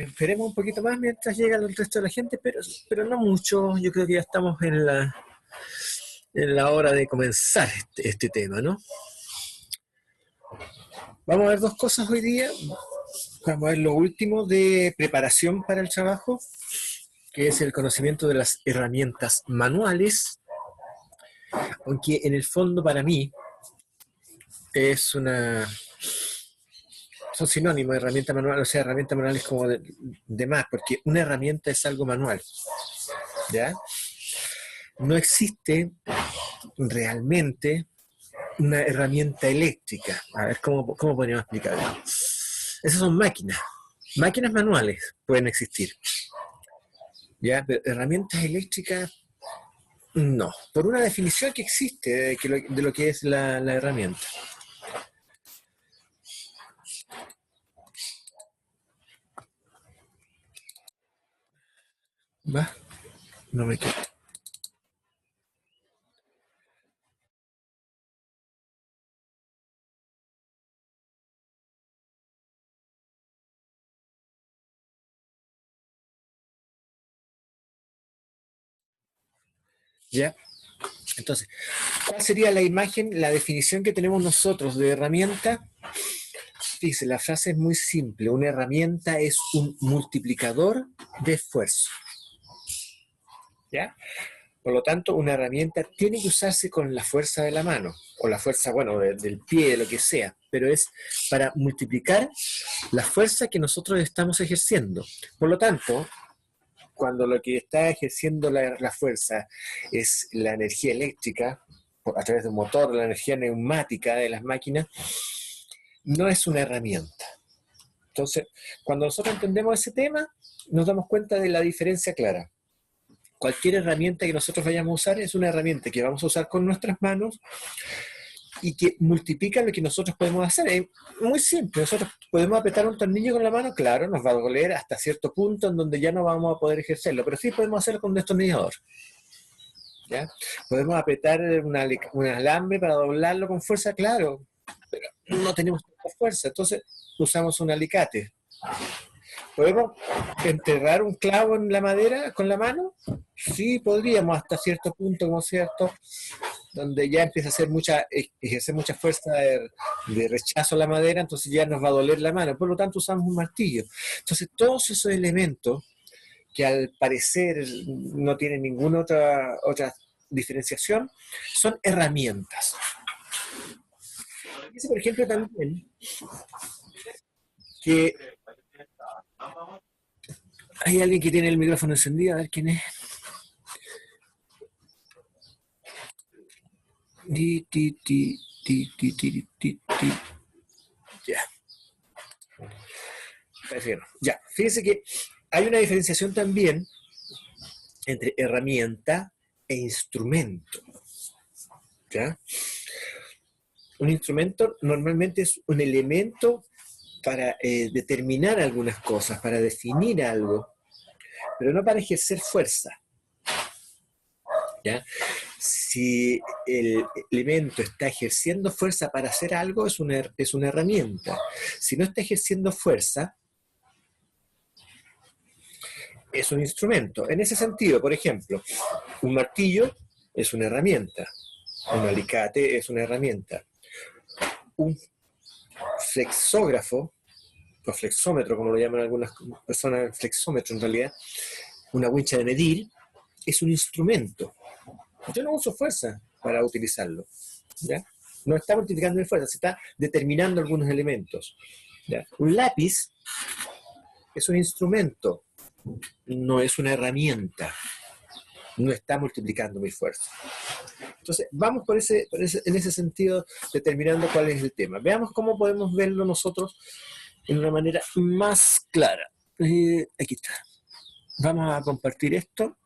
esperemos un poquito más mientras llega el resto de la gente, pero no mucho. Yo creo que ya estamos en la hora de comenzar este tema, ¿no? Vamos a ver dos cosas hoy día. Vamos a ver lo último de preparación para el trabajo, que es el conocimiento de las herramientas manuales, aunque en el fondo para mí es son sinónimos de herramienta manual, o sea, herramienta manual es como de más, porque una herramienta es algo manual, ¿ya? No existe realmente una herramienta eléctrica. A ver, ¿cómo podríamos explicarlo? Esas son máquinas. Máquinas manuales pueden existir, ¿ya? Pero herramientas eléctricas, no. Por una definición que existe de lo que es la herramienta. ¿Va? No me quedo. ¿Ya? Entonces, ¿cuál sería la imagen, la definición que tenemos nosotros de herramienta? Fíjese, la frase es muy simple. Una herramienta es un multiplicador de esfuerzo. ¿Ya? Por lo tanto, una herramienta tiene que usarse con la fuerza de la mano, o la fuerza, bueno, del pie, de lo que sea, pero es para multiplicar la fuerza que nosotros estamos ejerciendo. Por lo tanto, cuando lo que está ejerciendo la fuerza es la energía eléctrica, a través de un motor, la energía neumática de las máquinas, no es una herramienta. Entonces, cuando nosotros entendemos ese tema, nos damos cuenta de la diferencia clara. Cualquier herramienta que nosotros vayamos a usar es una herramienta que vamos a usar con nuestras manos y que multiplica lo que nosotros podemos hacer. Es muy simple. Nosotros podemos apretar un tornillo con la mano, claro, nos va a doler hasta cierto punto en donde ya no vamos a poder ejercerlo, pero sí podemos hacerlo con un destornillador. ¿Ya? Podemos apretar un alambre para doblarlo con fuerza, claro, pero no tenemos tanta fuerza, entonces usamos un alicate. ¿Podemos enterrar un clavo en la madera con la mano? Sí, podríamos hasta cierto punto, ¿no es cierto? Donde ya empieza a ejercer mucha fuerza de rechazo a la madera, entonces ya nos va a doler la mano. Por lo tanto, usamos un martillo. Entonces, todos esos elementos que al parecer no tienen ninguna otra diferenciación, son herramientas. Dice, por ejemplo, también que hay alguien que tiene el micrófono encendido, a ver quién es. Ya. Ya, fíjense que hay una diferenciación también entre herramienta e instrumento. ¿Ya? Un instrumento normalmente es un elemento para determinar algunas cosas, para definir algo, pero no para ejercer fuerza. ¿Ya? Si el elemento está ejerciendo fuerza para hacer algo, es una herramienta. Si no está ejerciendo fuerza, es un instrumento. En ese sentido, por ejemplo, un martillo es una herramienta, un alicate es una herramienta, un flexógrafo, o flexómetro, como lo llaman algunas personas, flexómetro en realidad, una wincha de medir, es un instrumento. Yo no uso fuerza para utilizarlo, ¿ya? No está multiplicando mi fuerza, se está determinando algunos elementos. ¿Ya? Un lápiz es un instrumento, no es una herramienta, no está multiplicando mi fuerza. Entonces, vamos en ese sentido determinando cuál es el tema. Veamos cómo podemos verlo nosotros en una manera más clara. Aquí está. Vamos a compartir esto.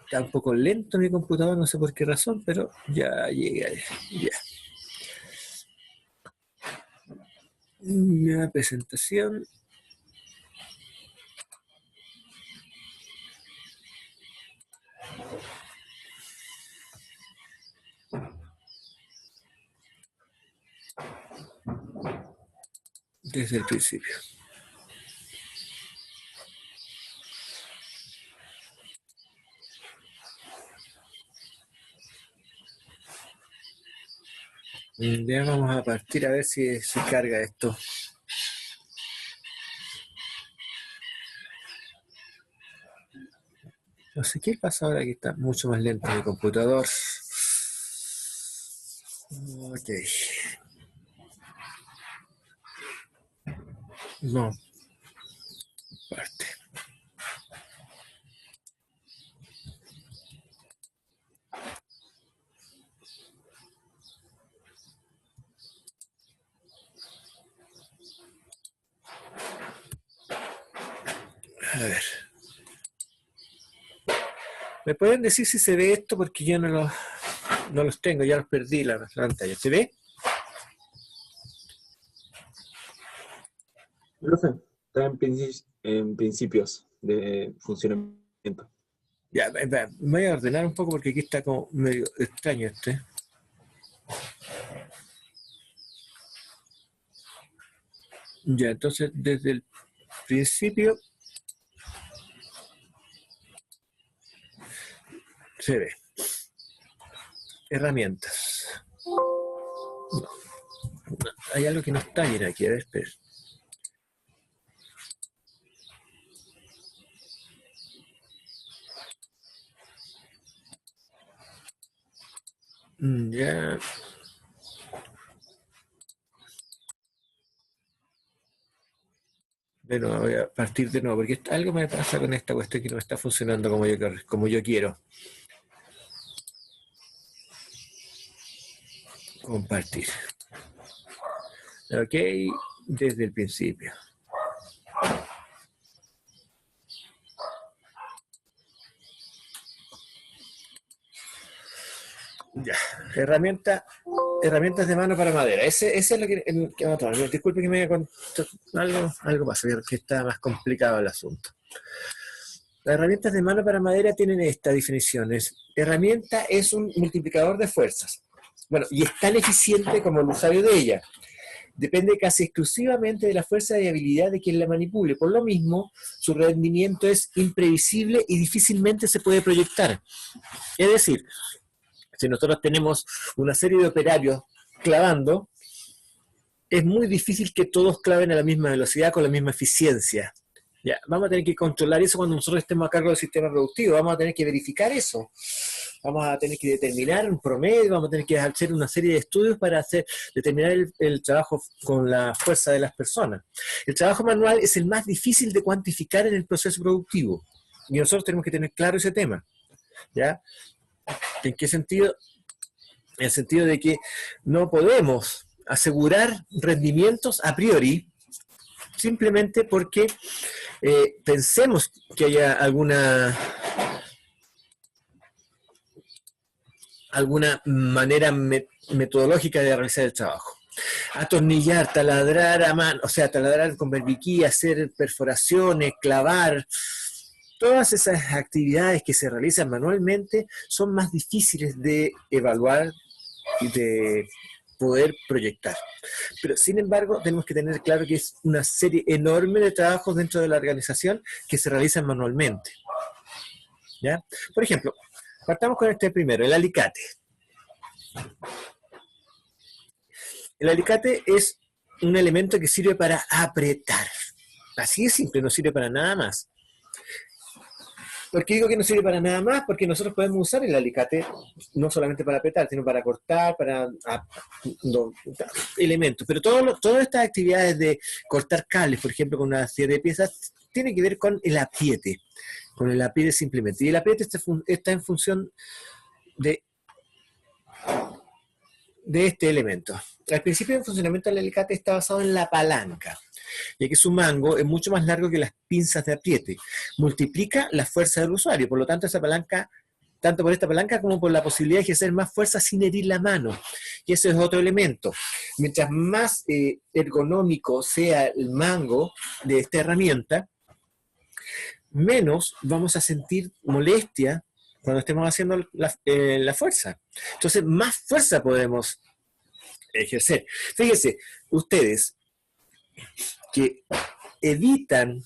Está un poco lento mi computador, no sé por qué razón, pero ya llegué. Ya. Una presentación. desde el principio. Ya vamos a partir a ver si carga esto. No sé qué pasa ahora que está mucho más lento mi computador. Ok. No. Parte. A ver. ¿Me pueden decir si se ve esto? Porque yo no los tengo, ya los perdí la pantalla. ¿Se ve? No sé, está en principios de funcionamiento. Ya, me voy a ordenar un poco porque aquí está como medio extraño este. Ya, entonces desde el principio se ve. Herramientas. No, hay algo que no está bien aquí, a ver, espera. Ya. De nuevo, voy a partir de nuevo, porque algo me pasa con esta cuestión que no está funcionando como yo quiero. Compartir. Ok, desde el principio. Ya, herramientas de mano para madera. Ese es lo que vamos a tomar. Disculpe que me haya contado. Algo pasa, que está más complicado el asunto. Las herramientas de mano para madera tienen estas definiciones. Herramienta es un multiplicador de fuerzas. Bueno, y es tan eficiente como el usuario de ella. Depende casi exclusivamente de la fuerza y habilidad de quien la manipule. Por lo mismo, su rendimiento es imprevisible y difícilmente se puede proyectar. Es decir, si nosotros tenemos una serie de operarios clavando, es muy difícil que todos claven a la misma velocidad con la misma eficiencia. Ya, vamos a tener que controlar eso cuando nosotros estemos a cargo del sistema productivo, vamos a tener que verificar eso. Vamos a tener que determinar un promedio, vamos a tener que hacer una serie de estudios para determinar el trabajo con la fuerza de las personas. El trabajo manual es el más difícil de cuantificar en el proceso productivo. Y nosotros tenemos que tener claro ese tema. ¿Ya? ¿En qué sentido? En el sentido de que no podemos asegurar rendimientos a priori simplemente porque pensemos que haya alguna manera metodológica de realizar el trabajo. Atornillar, taladrar a mano, o sea, taladrar con berbiquí, hacer perforaciones, clavar, todas esas actividades que se realizan manualmente son más difíciles de evaluar y de poder proyectar. Pero sin embargo, tenemos que tener claro que es una serie enorme de trabajos dentro de la organización que se realizan manualmente. ¿Ya? Por ejemplo, partamos con este primero, el alicate. El alicate es un elemento que sirve para apretar. Así de simple, no sirve para nada más. ¿Por qué digo que no sirve para nada más? Porque nosotros podemos usar el alicate no solamente para apretar, sino para cortar, para elementos. Pero todas estas actividades de cortar cables, por ejemplo, con una serie de piezas, tiene que ver con el apriete simplemente. Y el apriete está en función de este elemento. Al principio de funcionamiento del alicate está basado en la palanca, ya que su mango es mucho más largo que las pinzas de apriete. Multiplica la fuerza del usuario, por lo tanto esa palanca, tanto por esta palanca como por la posibilidad de ejercer más fuerza sin herir la mano. Y ese es otro elemento. Mientras más ergonómico sea el mango de esta herramienta, menos vamos a sentir molestia cuando estemos haciendo la fuerza. Entonces, más fuerza podemos ejercer. Fíjense, ustedes, que evitan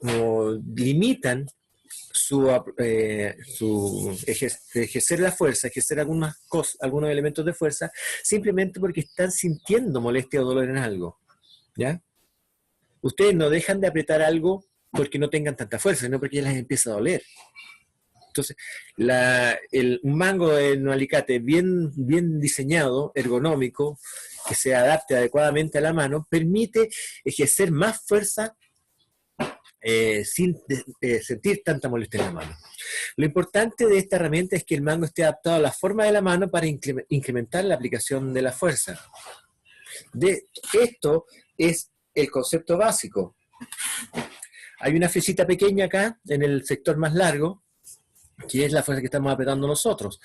o limitan ejercer la fuerza, ejercer algunas cosas, algunos elementos de fuerza, simplemente porque están sintiendo molestia o dolor en algo. ¿Ya? Ustedes no dejan de apretar algo porque no tengan tanta fuerza, sino porque ya les empieza a doler. Entonces, un mango en un alicate bien diseñado, ergonómico, que se adapte adecuadamente a la mano, permite ejercer más fuerza sin sentir tanta molestia en la mano. Lo importante de esta herramienta es que el mango esté adaptado a la forma de la mano para incrementar la aplicación de la fuerza. Esto es el concepto básico. Hay una flechita pequeña acá, en el sector más largo, que es la fuerza que estamos apretando nosotros.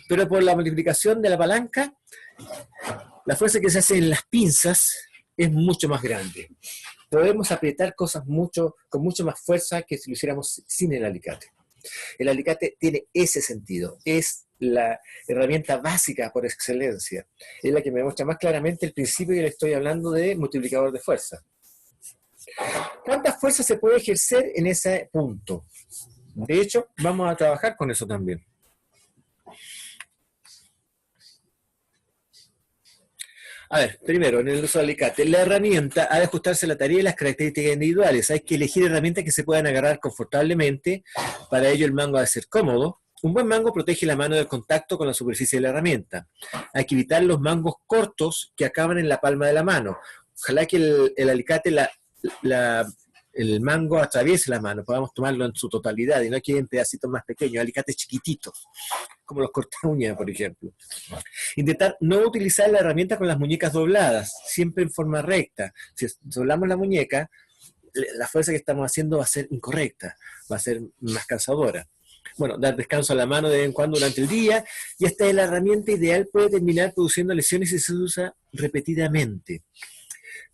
Pero por la multiplicación de la palanca, la fuerza que se hace en las pinzas es mucho más grande. Podemos apretar cosas con mucho más fuerza que si lo hiciéramos sin el alicate. El alicate tiene ese sentido, es la herramienta básica por excelencia, es la que me muestra más claramente el principio que le estoy hablando de multiplicador de fuerza. ¿Cuánta fuerza se puede ejercer en ese punto? De hecho, vamos a trabajar con eso también. A ver, primero, en el uso del alicate, la herramienta ha de ajustarse a la tarea y las características individuales. Hay que elegir herramientas que se puedan agarrar confortablemente. Para ello, el mango ha de ser cómodo. Un buen mango protege la mano del contacto con la superficie de la herramienta. Hay que evitar los mangos cortos que acaban en la palma de la mano. Ojalá que el alicate, el mango atraviese la mano, podamos tomarlo en su totalidad y no queden pedacitos más pequeños, alicates chiquititos, como los corta uñas, por ejemplo. Intentar no utilizar la herramienta con las muñecas dobladas, siempre en forma recta. Si doblamos la muñeca, la fuerza que estamos haciendo va a ser incorrecta, va a ser más cansadora. Bueno, dar descanso a la mano de vez en cuando durante el día, y esta es la herramienta ideal, puede terminar produciendo lesiones si se usa repetidamente.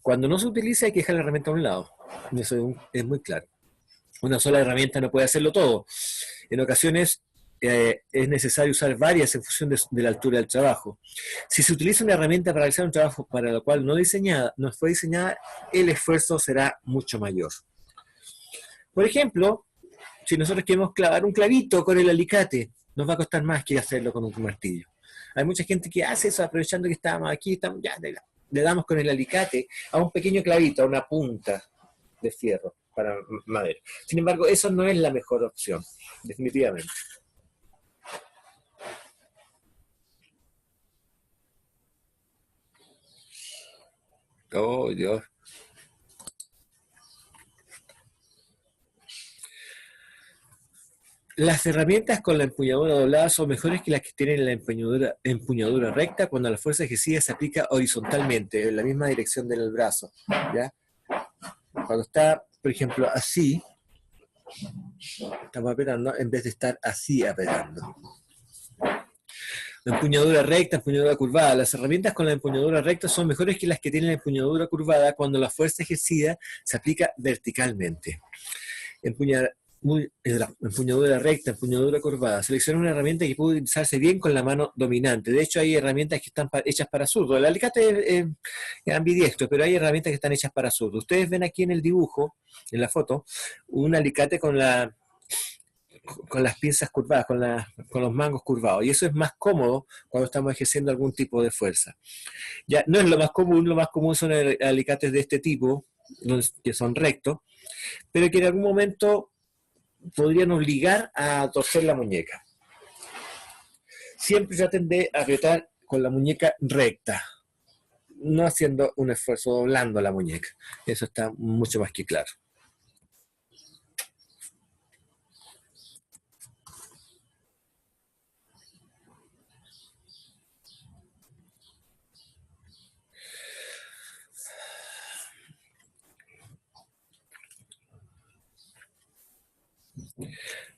Cuando no se utiliza hay que dejar la herramienta a un lado, eso es muy claro. Una sola herramienta no puede hacerlo todo. En ocasiones es necesario usar varias en función de la altura del trabajo. Si se utiliza una herramienta para realizar un trabajo para lo cual no fue diseñada, el esfuerzo será mucho mayor. Por ejemplo, si nosotros queremos clavar un clavito con el alicate, nos va a costar más que hacerlo con un martillo. Hay mucha gente que hace eso aprovechando que estamos aquí, ya le damos con el alicate a un pequeño clavito, a una punta de fierro para madera. Sin embargo, eso no es la mejor opción, definitivamente. Oh, Dios. Las herramientas con la empuñadura doblada son mejores que las que tienen la empuñadura recta cuando la fuerza ejercida se aplica horizontalmente, en la misma dirección del brazo. ¿Ya? Cuando está, por ejemplo, así, estamos apretando en vez de estar así apretando. La empuñadura recta, empuñadura curvada. Las herramientas con la empuñadura recta son mejores que las que tienen la empuñadura curvada cuando la fuerza ejercida se aplica verticalmente. Empuñadura recta, empuñadura curvada. Selecciona una herramienta que puede utilizarse bien con la mano dominante. De hecho, hay herramientas que están hechas para zurdo. El alicate es ambidiestro, pero hay herramientas que están hechas para zurdo. Ustedes ven aquí en el dibujo, en la foto, un alicate con las pinzas curvadas, con los mangos curvados. Y eso es más cómodo cuando estamos ejerciendo algún tipo de fuerza. Ya no es lo más común son alicates de este tipo, que son rectos, pero que en algún momento podrían obligar a torcer la muñeca. Siempre traten de apretar con la muñeca recta, no haciendo un esfuerzo doblando la muñeca. Eso está mucho más que claro.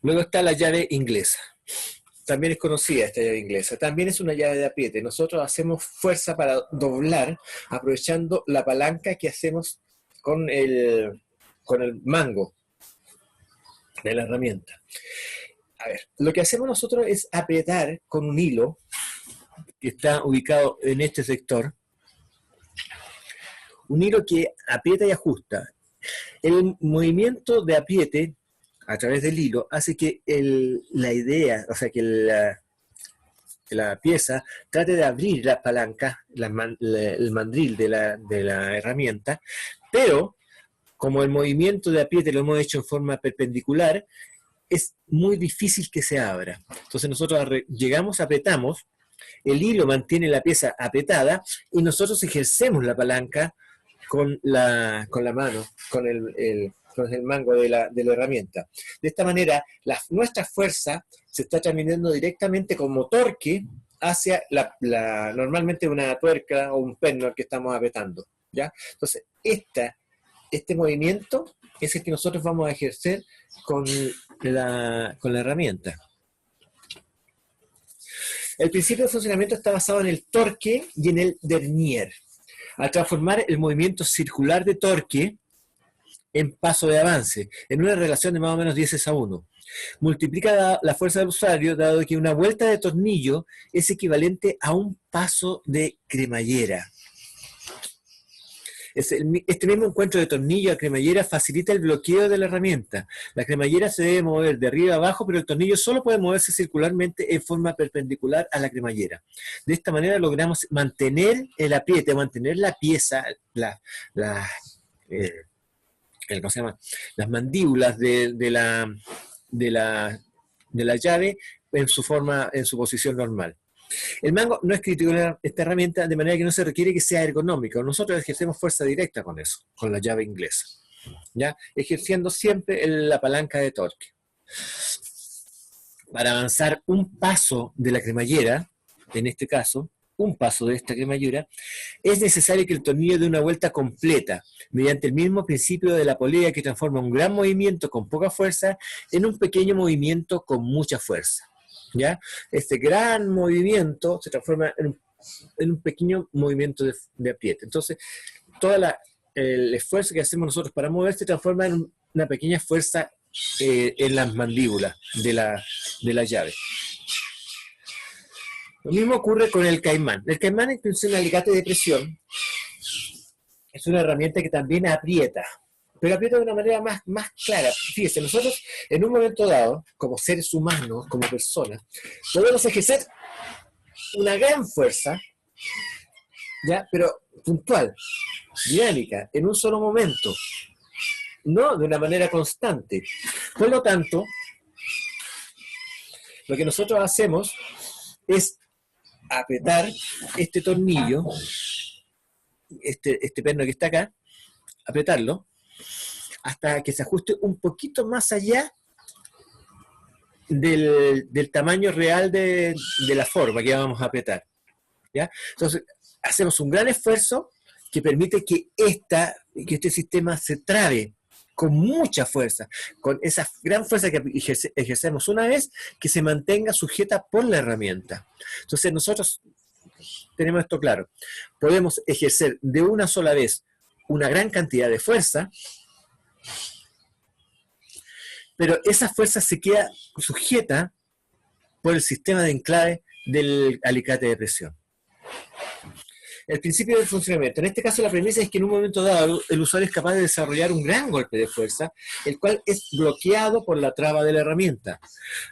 Luego está la llave inglesa. También es conocida esta llave inglesa. También es una llave de apriete. Nosotros hacemos fuerza para doblar aprovechando la palanca que hacemos con el mango de la herramienta. A ver, lo que hacemos nosotros es apretar con un hilo que está ubicado en este sector. un hilo que aprieta y ajusta. El movimiento de apriete a través del hilo hace que la idea, o sea, que la pieza trate de abrir la palanca, el mandril de la herramienta, pero como el movimiento de apriete lo hemos hecho en forma perpendicular, es muy difícil que se abra. Entonces nosotros llegamos, apretamos, el hilo mantiene la pieza apretada y nosotros ejercemos la palanca con la mano, con el mango de la herramienta. De esta manera, nuestra fuerza se está transmitiendo directamente como torque hacia normalmente una tuerca o un perno que estamos apretando, ¿ya? Entonces, este movimiento es el que nosotros vamos a ejercer con la herramienta. El principio de funcionamiento está basado en el torque y en el vernier. Al transformar el movimiento circular de torque en paso de avance, en una relación de más o menos 10:1. Multiplica la fuerza del usuario, dado que una vuelta de tornillo es equivalente a un paso de cremallera. Este mismo encuentro de tornillo a cremallera facilita el bloqueo de la herramienta. La cremallera se debe mover de arriba a abajo, pero el tornillo solo puede moverse circularmente en forma perpendicular a la cremallera. De esta manera logramos mantener el apriete, mantener la pieza, ¿cómo se llama? Las mandíbulas de la llave en su posición normal. El mango no es crítico en esta herramienta, de manera que no se requiere que sea ergonómico. Nosotros ejercemos fuerza directa con eso, con la llave inglesa, ¿ya? Ejerciendo siempre la palanca de torque. Para avanzar un paso de la cremallera, en este caso, un paso de esta cremallera, es necesario que el tornillo dé una vuelta completa, mediante el mismo principio de la polea que transforma un gran movimiento con poca fuerza en un pequeño movimiento con mucha fuerza. ¿Ya? Este gran movimiento se transforma en un pequeño movimiento de apriete. Entonces, todo el esfuerzo que hacemos nosotros para mover se transforma en una pequeña fuerza en las mandíbulas de la llave. Lo mismo ocurre con el caimán. El caimán es un alicate de presión. Es una herramienta que también aprieta, pero aprieta de una manera más clara. Fíjense, nosotros en un momento dado, como seres humanos, como personas, podemos ejercer una gran fuerza, ¿ya? Pero puntual, dinámica, en un solo momento, no de una manera constante. Por lo tanto, lo que nosotros hacemos es apretar este tornillo, este perno que está acá, apretarlo, hasta que se ajuste un poquito más allá del tamaño real de la forma que vamos a apretar, ¿ya? Entonces, hacemos un gran esfuerzo que permite que este sistema se trabe con mucha fuerza, con esa gran fuerza que ejercemos una vez, que se mantenga sujeta por la herramienta. Entonces, nosotros tenemos esto claro. Podemos ejercer de una sola vez una gran cantidad de fuerza, pero esa fuerza se queda sujeta por el sistema de enclave del alicate de presión. El principio del funcionamiento. En este caso, la premisa es que en un momento dado el usuario es capaz de desarrollar un gran golpe de fuerza, el cual es bloqueado por la traba de la herramienta.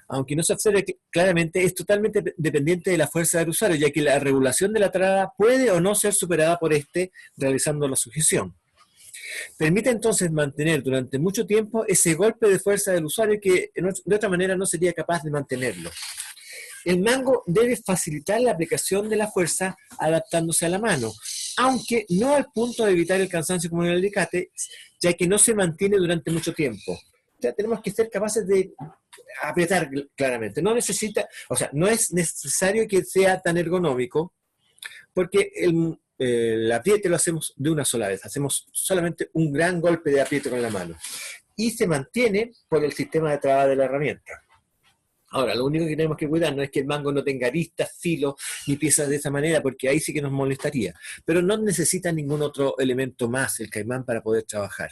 Aunque no se observe claramente, es totalmente dependiente de la fuerza del usuario, ya que la regulación de la traba puede o no ser superada por realizando la sujeción. Permite entonces mantener durante mucho tiempo ese golpe de fuerza del usuario que de otra manera no sería capaz de mantenerlo. El mango debe facilitar la aplicación de la fuerza adaptándose a la mano, aunque no al punto de evitar el cansancio como en el alicate, ya que no se mantiene durante mucho tiempo. Ya tenemos que ser capaces de apretar claramente. No es necesario que sea tan ergonómico, porque el apriete lo hacemos de una sola vez. Hacemos solamente un gran golpe de apriete con la mano. Y se mantiene por el sistema de traba de la herramienta. Ahora, lo único que tenemos que cuidar no es que el mango no tenga aristas, filos ni piezas de esa manera, porque ahí sí que nos molestaría. Pero no necesita ningún otro elemento más el caimán para poder trabajar.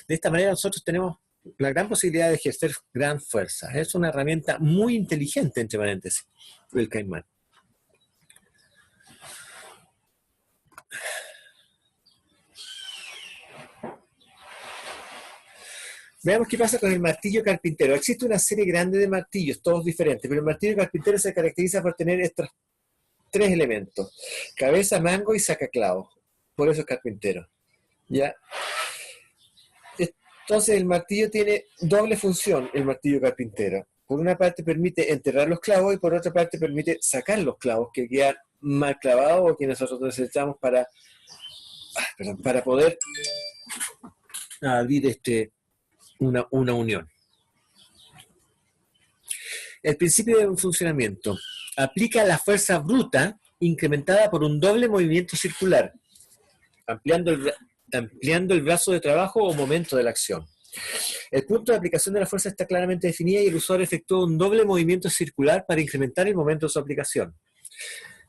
De esta manera nosotros tenemos la gran posibilidad de ejercer gran fuerza. Es una herramienta muy inteligente, entre paréntesis, el caimán. Veamos qué pasa con el martillo carpintero. Existe una serie grande de martillos, todos diferentes, pero el martillo carpintero se caracteriza por tener estos tres elementos: cabeza, mango y sacaclavos. Por eso es carpintero. ¿Ya? Entonces el martillo tiene doble función, el martillo carpintero. Por una parte permite enterrar los clavos y por otra parte permite sacar los clavos que quedan mal clavados o que nosotros necesitamos para poder abrir una unión. El principio de funcionamiento aplica la fuerza bruta incrementada por un doble movimiento circular, ampliando el brazo de trabajo o momento de la acción. El punto de aplicación de la fuerza está claramente definida y el usuario efectúa un doble movimiento circular para incrementar el momento de su aplicación.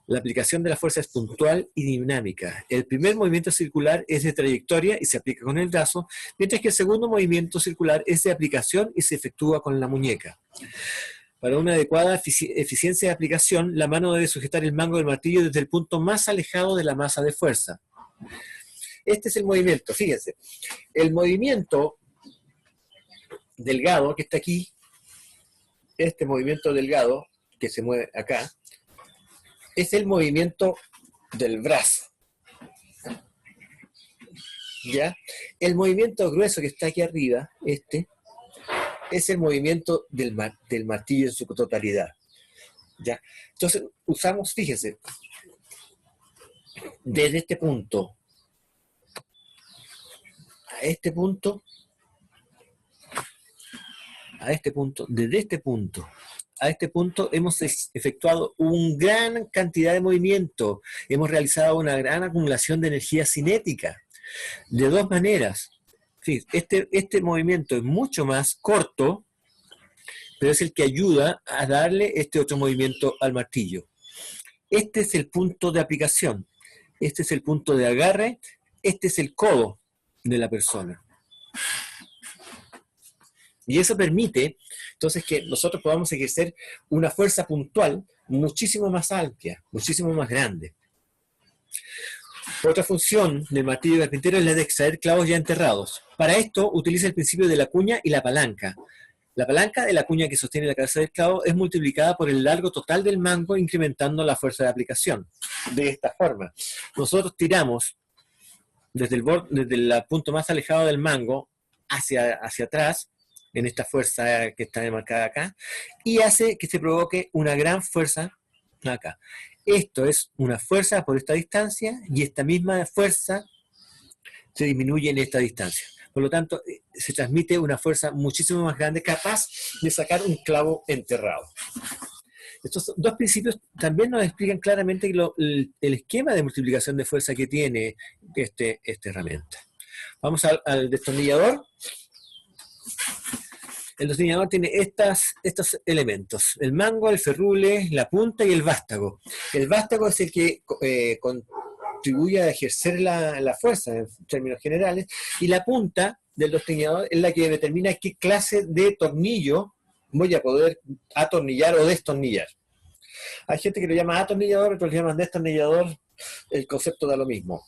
La aplicación de la fuerza es puntual y dinámica. El primer movimiento circular es de trayectoria y se aplica con el brazo, mientras que el segundo movimiento circular es de aplicación y se efectúa con la muñeca. Para una adecuada eficiencia de aplicación, la mano debe sujetar el mango del martillo desde el punto más alejado de la masa de fuerza. Este es el movimiento, fíjense. El movimiento delgado que está aquí, este movimiento delgado que se mueve acá, es el movimiento del brazo. ¿Ya? El movimiento grueso que está aquí arriba, es el movimiento del martillo en su totalidad. ¿Ya? Entonces, usamos, fíjense, desde este punto a este punto, desde este punto a este punto hemos efectuado una gran cantidad de movimiento, hemos realizado una gran acumulación de energía cinética, de dos maneras. Este movimiento es mucho más corto, pero es el que ayuda a darle este otro movimiento al martillo. Este es el punto de aplicación, este es el punto de agarre, este es el codo de la persona. Y eso permite, entonces, que nosotros podamos ejercer una fuerza puntual muchísimo más amplia, muchísimo más grande. Otra función del martillo carpintero es la de extraer clavos ya enterrados. Para esto utiliza el principio de la cuña y la palanca. La palanca de la cuña que sostiene la cabeza del clavo es multiplicada por el largo total del mango, incrementando la fuerza de aplicación. De esta forma, nosotros tiramos desde el punto más alejado del mango hacia atrás, en esta fuerza que está demarcada acá, y hace que se provoque una gran fuerza acá. Esto es una fuerza por esta distancia, y esta misma fuerza se disminuye en esta distancia. Por lo tanto, se transmite una fuerza muchísimo más grande, capaz de sacar un clavo enterrado. Estos dos principios también nos explican claramente el esquema de multiplicación de fuerza que tiene esta herramienta. Vamos al destornillador. El destornillador tiene estos elementos: el mango, el ferrule, la punta y el vástago. El vástago es el que contribuye a ejercer la fuerza en términos generales, y la punta del destornillador es la que determina qué clase de tornillo voy a poder atornillar o destornillar. Hay gente que lo llama atornillador, otros lo llaman destornillador, el concepto da lo mismo.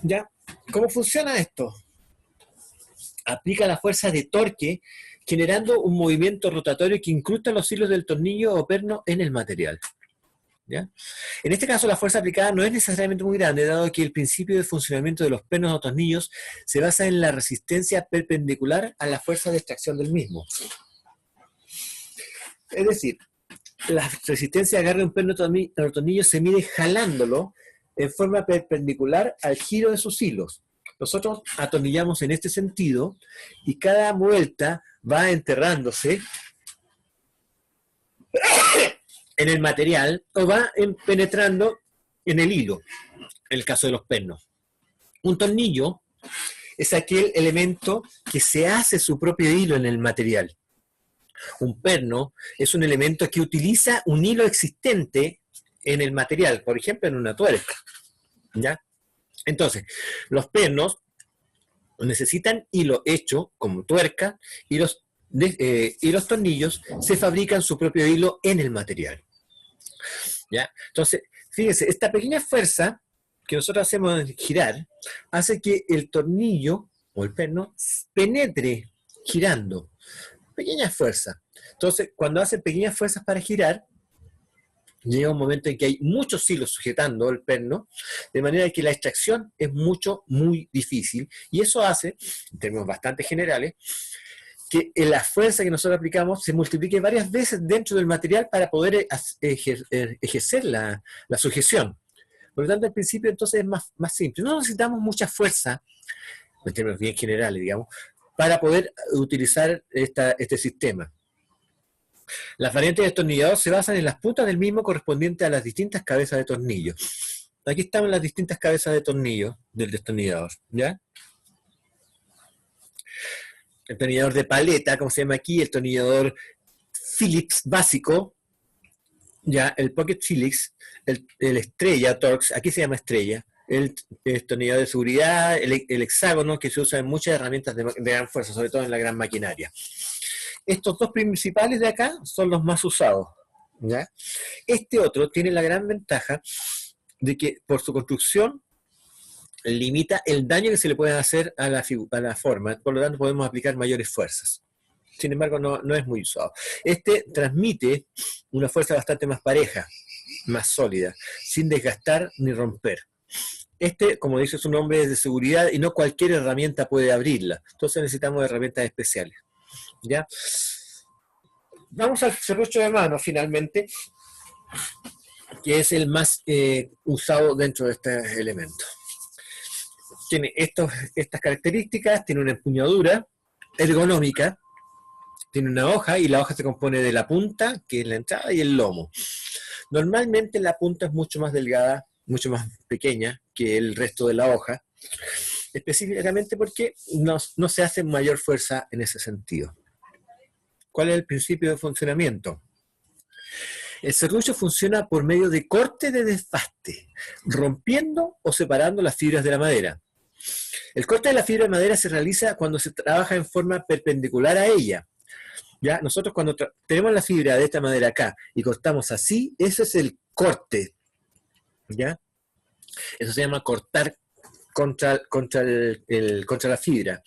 ¿Ya? ¿Cómo funciona esto? Aplica la fuerza de torque generando un movimiento rotatorio que incrusta los hilos del tornillo o perno en el material. ¿Ya? En este caso, la fuerza aplicada no es necesariamente muy grande, dado que el principio de funcionamiento de los pernos o tornillos se basa en la resistencia perpendicular a la fuerza de extracción del mismo. Es decir, la resistencia de agarre de un perno o tornillo se mide jalándolo en forma perpendicular al giro de sus hilos. Nosotros atornillamos en este sentido y cada vuelta va enterrándose en el material o va penetrando en el hilo, en el caso de los pernos. Un tornillo es aquel elemento que se hace su propio hilo en el material. Un perno es un elemento que utiliza un hilo existente en el material, por ejemplo en una tuerca. ¿Ya? Entonces, los pernos necesitan hilo hecho como tuerca y los tornillos se fabrican su propio hilo en el material. ¿Ya? Entonces, fíjense, esta pequeña fuerza que nosotros hacemos girar hace que el tornillo o el perno penetre girando. Pequeñas fuerzas. Entonces, cuando hacen pequeñas fuerzas para girar, llega un momento en que hay muchos hilos sujetando el perno, de manera que la extracción es muy difícil, y eso hace, en términos bastante generales, que la fuerza que nosotros aplicamos se multiplique varias veces dentro del material para poder ejercer la sujeción. Por lo tanto, al principio entonces es más simple. No necesitamos mucha fuerza, en términos bien generales, digamos, para poder utilizar este sistema. Las variantes de destornillador se basan en las puntas del mismo correspondientes a las distintas cabezas de tornillo. Aquí están las distintas cabezas de tornillo del destornillador, ¿ya? El tornillador de paleta, como se llama aquí, el tornillador Phillips básico, ya, el Pocket Phillips, el Estrella Torx, aquí se llama Estrella, el destornillador de seguridad, el hexágono, que se usa en muchas herramientas de gran fuerza, sobre todo en la gran maquinaria. Estos dos principales de acá son los más usados, ¿ya? Este otro tiene la gran ventaja de que por su construcción limita el daño que se le puede hacer a la forma, por lo tanto podemos aplicar mayores fuerzas. Sin embargo, no es muy usado. Este transmite una fuerza bastante más pareja, más sólida, sin desgastar ni romper. Este, como dice su nombre, es de seguridad y no cualquier herramienta puede abrirla. Entonces necesitamos herramientas especiales, ¿ya? Vamos al serrucho de mano, finalmente, que es el más usado dentro de este elemento. Tiene estas características, tiene una empuñadura ergonómica, tiene una hoja, y la hoja se compone de la punta, que es la entrada, y el lomo. Normalmente la punta es mucho más delgada, mucho más pequeña que el resto de la hoja, específicamente porque no se hace mayor fuerza en ese sentido. ¿Cuál es el principio de funcionamiento? El serrucho funciona por medio de corte de desbaste, rompiendo o separando las fibras de la madera. El corte de la fibra de madera se realiza cuando se trabaja en forma perpendicular a ella. ¿Ya? Nosotros cuando tenemos la fibra de esta madera acá y cortamos así, ese es el corte, ¿ya? Eso se llama cortar contra la fibra,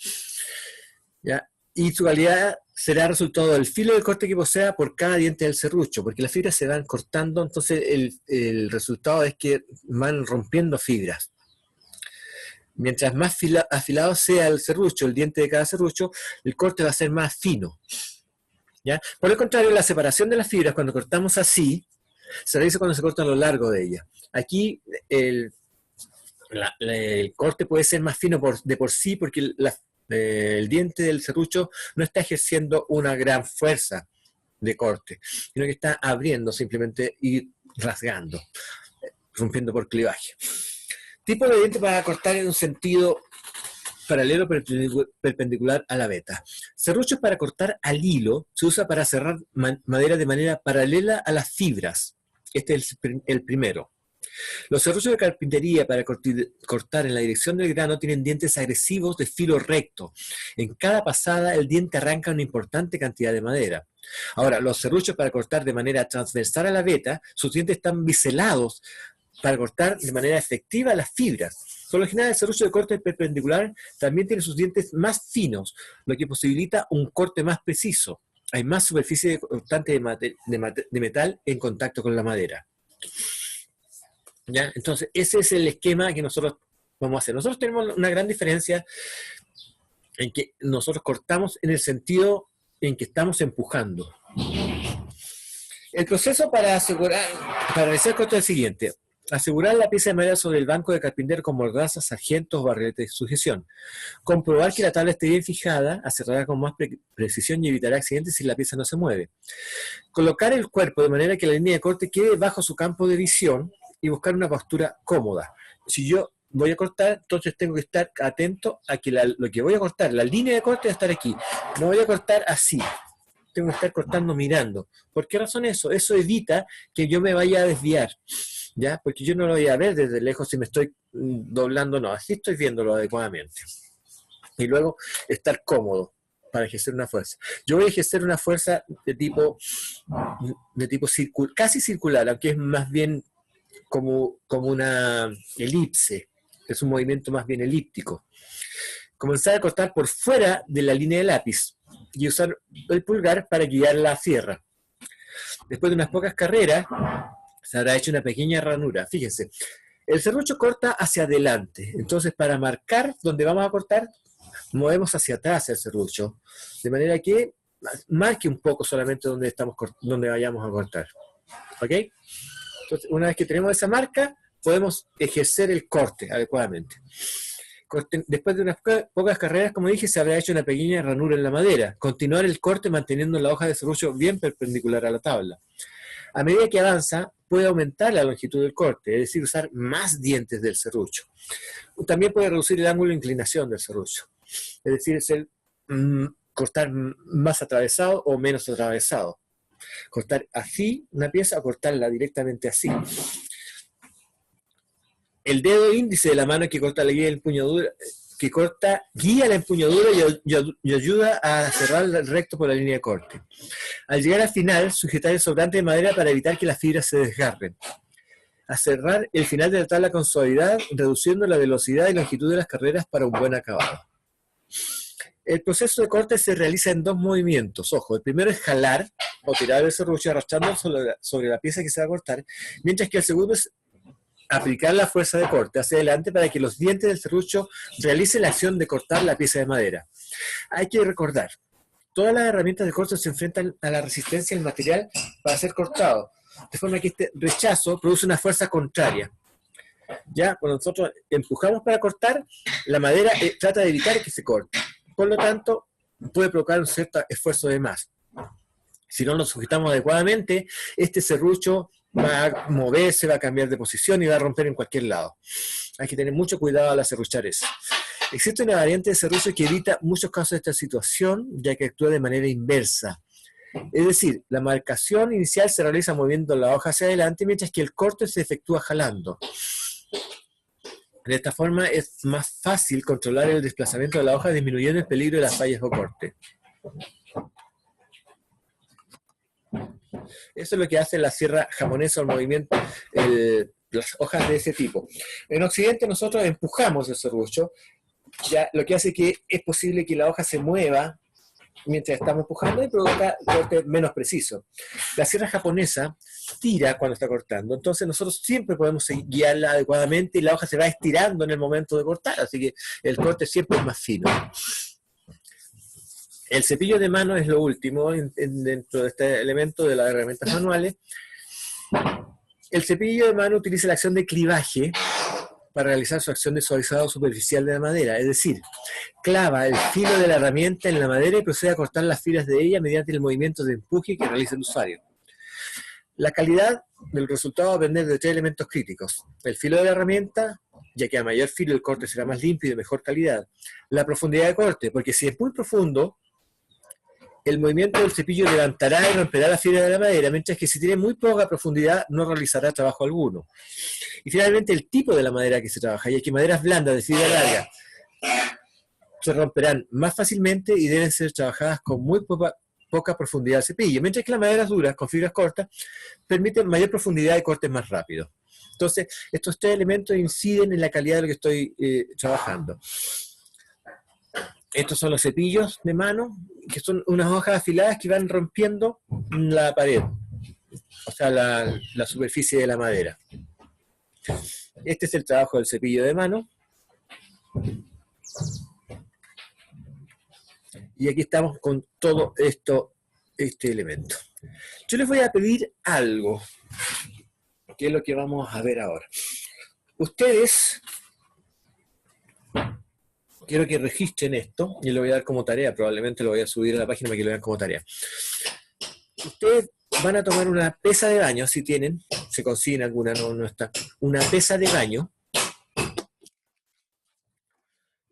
¿ya? Y su calidad será resultado del filo del corte que posea por cada diente del serrucho, porque las fibras se van cortando, entonces el resultado es que van rompiendo fibras. Mientras más afilado sea el serrucho, el diente de cada serrucho, el corte va a ser más fino, ¿ya? Por el contrario, la separación de las fibras, cuando cortamos así, se realiza cuando se corta a lo largo de ella. Aquí el corte puede ser más fino de por sí, porque el diente del serrucho no está ejerciendo una gran fuerza de corte, sino que está abriendo simplemente y rasgando, rompiendo por clivaje. Tipo de diente para cortar en un sentido paralelo perpendicular a la veta. Serruchos para cortar al hilo se usa para cerrar madera de manera paralela a las fibras. Este es el primero. Los serruchos de carpintería para cortar en la dirección del grano tienen dientes agresivos de filo recto. En cada pasada el diente arranca una importante cantidad de madera. Ahora, los serruchos para cortar de manera transversal a la veta, sus dientes están biselados para cortar de manera efectiva las fibras. Por lo general, el serrucho de corte perpendicular también tiene sus dientes más finos, lo que posibilita un corte más preciso. Hay más superficie cortante de metal en contacto con la madera, ¿ya? Entonces, ese es el esquema que nosotros vamos a hacer. Nosotros tenemos una gran diferencia en que nosotros cortamos en el sentido en que estamos empujando. El proceso para realizar el corte es el siguiente. Asegurar la pieza de madera sobre el banco de carpintero con mordazas, sargentos o barretes de sujeción. Comprobar que la tabla esté bien fijada, aserrarla con más precisión y evitará accidentes si la pieza no se mueve. Colocar el cuerpo de manera que la línea de corte quede bajo su campo de visión y buscar una postura cómoda. Si yo voy a cortar, entonces tengo que estar atento a que lo que voy a cortar, la línea de corte va a estar aquí. No voy a cortar así. Tengo que estar cortando mirando. ¿Por qué razón eso? Eso evita que yo me vaya a desviar, ¿ya? Porque yo no lo voy a ver desde lejos si me estoy doblando, no, así estoy viéndolo adecuadamente. Y luego estar cómodo para ejercer una fuerza. Yo voy a ejercer una fuerza de tipo casi circular, aunque es más bien como una elipse, es un movimiento más bien elíptico. Comenzar a cortar por fuera de la línea de lápiz. y usar el pulgar para guiar la sierra. Después de unas pocas carreras, se habrá hecho una pequeña ranura. Fíjense, el serrucho corta hacia adelante. Entonces, para marcar dónde vamos a cortar, movemos hacia atrás el serrucho, de manera que marque un poco solamente donde vayamos a cortar. ¿Ok? Entonces, una vez que tenemos esa marca, podemos ejercer el corte adecuadamente. Después de unas pocas carreras, como dije, se habrá hecho una pequeña ranura en la madera. Continuar el corte manteniendo la hoja de serrucho bien perpendicular a la tabla. A medida que avanza, puede aumentar la longitud del corte, es decir, usar más dientes del serrucho. También puede reducir el ángulo de inclinación del serrucho, es decir, cortar más atravesado o menos atravesado. Cortar así una pieza o cortarla directamente así. El dedo índice de la mano que corta la guía de la empuñadura, guía la empuñadura y ayuda a cerrar el recto por la línea de corte. Al llegar al final, sujetar el sobrante de madera para evitar que las fibras se desgarren. A cerrar el final de la tabla con suavidad, reduciendo la velocidad y longitud de las carreras para un buen acabado. El proceso de corte se realiza en dos movimientos. Ojo, el primero es jalar o tirar el serrucho arrastrando sobre la pieza que se va a cortar, mientras que el segundo es aplicar la fuerza de corte hacia adelante para que los dientes del serrucho realicen la acción de cortar la pieza de madera. Hay que recordar, todas las herramientas de corte se enfrentan a la resistencia del material para ser cortado, de forma que este rechazo produce una fuerza contraria. Ya, cuando nosotros empujamos para cortar, la madera trata de evitar que se corte. Por lo tanto, puede provocar un cierto esfuerzo de más. Si no nos sujetamos adecuadamente, este serrucho va a moverse, va a cambiar de posición y va a romper en cualquier lado. Hay que tener mucho cuidado al aserruchar eso. Existe una variante de serrucho que evita muchos casos de esta situación, ya que actúa de manera inversa. Es decir, la marcación inicial se realiza moviendo la hoja hacia adelante, mientras que el corte se efectúa jalando. De esta forma es más fácil controlar el desplazamiento de la hoja, disminuyendo el peligro de las fallas o corte. Eso es lo que hace la sierra japonesa o el movimiento, las hojas de ese tipo. En Occidente nosotros empujamos el serrucho, ya, lo que hace que es posible que la hoja se mueva mientras estamos empujando y provoca corte menos preciso. La sierra japonesa tira cuando está cortando, entonces nosotros siempre podemos guiarla adecuadamente y la hoja se va estirando en el momento de cortar, así que el corte siempre es más fino. El cepillo de mano es lo último dentro de este elemento de las herramientas manuales. El cepillo de mano utiliza la acción de clivaje para realizar su acción de suavizado superficial de la madera, es decir, clava el filo de la herramienta en la madera y procede a cortar las fibras de ella mediante el movimiento de empuje que realiza el usuario. La calidad del resultado va a depender de tres elementos críticos: el filo de la herramienta, ya que a mayor filo el corte será más limpio y de mejor calidad; la profundidad de corte, porque si es muy profundo, el movimiento del cepillo levantará y romperá la fibra de la madera, mientras que si tiene muy poca profundidad no realizará trabajo alguno. Y finalmente el tipo de la madera que se trabaja, ya que maderas blandas de fibra larga se romperán más fácilmente y deben ser trabajadas con muy poca profundidad del cepillo, mientras que las maderas duras con fibras cortas permiten mayor profundidad y cortes más rápidos. Entonces, estos tres elementos inciden en la calidad de lo que estoy trabajando. Estos son los cepillos de mano, que son unas hojas afiladas que van rompiendo la pared, o sea, la superficie de la madera. Este es el trabajo del cepillo de mano. Y aquí estamos con todo este elemento. Yo les voy a pedir algo, que es lo que vamos a ver ahora. Ustedes, quiero que registren esto, y lo voy a dar como tarea, probablemente lo voy a subir a la página para que lo vean como tarea. Ustedes van a tomar una pesa de baño, si tienen, se consiguen alguna, no está, una pesa de baño,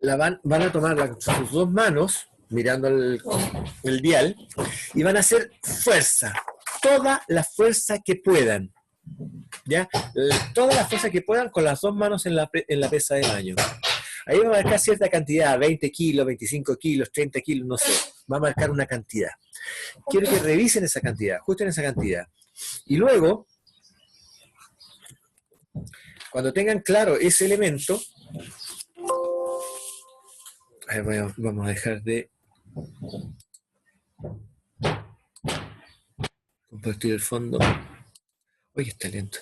van a tomar sus dos manos, mirando el dial, y van a hacer fuerza, toda la fuerza que puedan, ¿ya? Toda la fuerza que puedan con las dos manos en la pesa de baño. Ahí va a marcar cierta cantidad, 20 kilos, 25 kilos, 30 kilos, no sé, va a marcar una cantidad. Quiero que revisen esa cantidad, ajusten esa cantidad. Y luego, cuando tengan claro ese elemento, vamos a dejar de Compartir el fondo. Oye, está lento.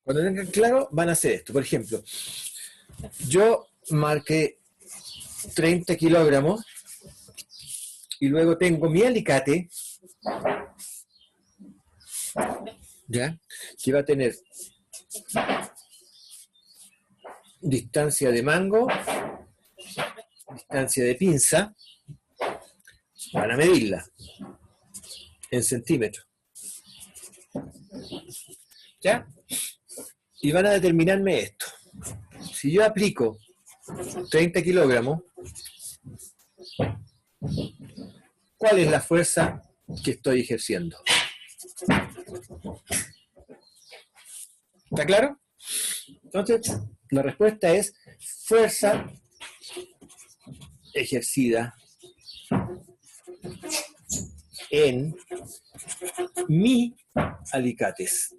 Cuando tengan claro, van a hacer esto. Por ejemplo, yo marqué 30 kilogramos y luego tengo mi alicate, ¿ya? Que va a tener distancia de mango, distancia de pinza, van a medirla en centímetros, ¿ya? Y van a determinarme esto. Si yo aplico 30 kilogramos, ¿cuál es la fuerza que estoy ejerciendo? ¿Está claro? Entonces, la respuesta es fuerza ejercida en mi alicates.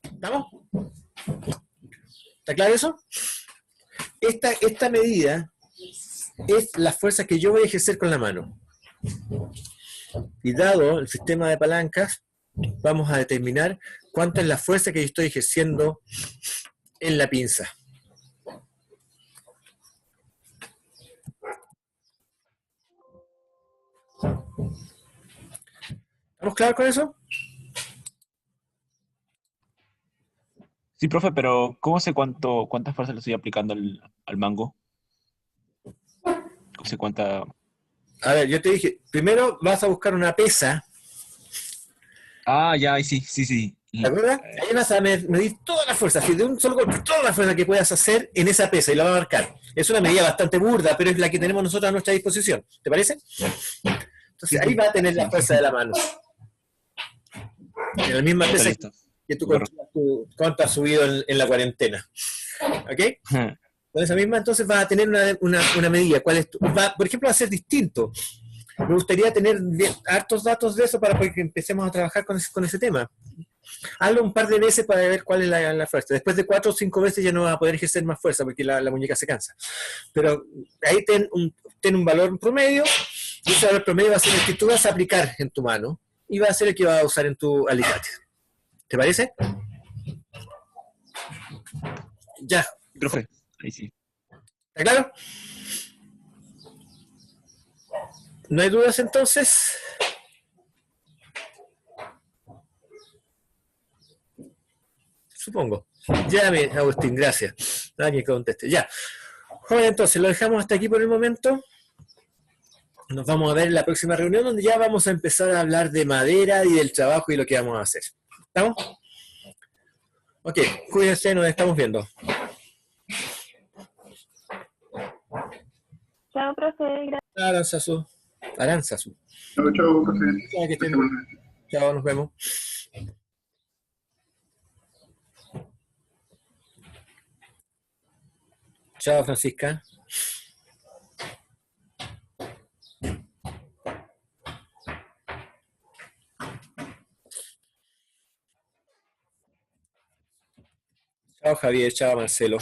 ¿Estamos? ¿Está claro eso? Esta medida es la fuerza que yo voy a ejercer con la mano. Y dado el sistema de palancas, vamos a determinar cuánta es la fuerza que yo estoy ejerciendo en la pinza. ¿Estamos claros con eso? Sí, profe, pero ¿cómo sé cuánta fuerza le estoy aplicando al mango? ¿Cómo sé cuánta? A ver, yo te dije, primero vas a buscar una pesa, Ah, ya, sí, sí, sí. ¿te acuerdas? Ahí vas a medir toda la fuerza, así de un solo golpe, toda la fuerza que puedas hacer en esa pesa y la vas a marcar. Es una medida bastante burda, pero es la que tenemos nosotros a nuestra disposición. ¿Te parece? Entonces ahí va a tener la fuerza de la mano. En la misma Está pesa listo. que tú controlas cuánto has subido en la cuarentena. ¿Ok? Con esa misma entonces vas a tener una medida. ¿Cuál es por ejemplo, va a ser distinto. Me gustaría tener hartos datos de eso para que empecemos a trabajar con ese tema. Hazlo un par de veces para ver cuál es la fuerza. Después de 4 o 5 veces ya no vas a poder ejercer más fuerza porque la muñeca se cansa. Pero ahí ten un valor promedio y ese valor promedio va a ser el que tú vas a aplicar en tu mano y va a ser el que vas a usar en tu alicate. ¿Te parece? Ya. Profe, ahí sí. ¿Está claro? ¿No hay dudas entonces? Supongo. Ya, Agustín, gracias. Nadie que conteste. Ya. Joven, entonces, lo dejamos hasta aquí por el momento. Nos vamos a ver en la próxima reunión donde ya vamos a empezar a hablar de madera y del trabajo y lo que vamos a hacer. ¿Estamos? Ok, cuídense, nos estamos viendo. Chao, profe. Gracias. Aranzazu. Aranzazu. Chao, chao, profe. Ya que estén bien. Chao, nos vemos. Chao, Francisca. Chao, Javier. Chao, Marcelo.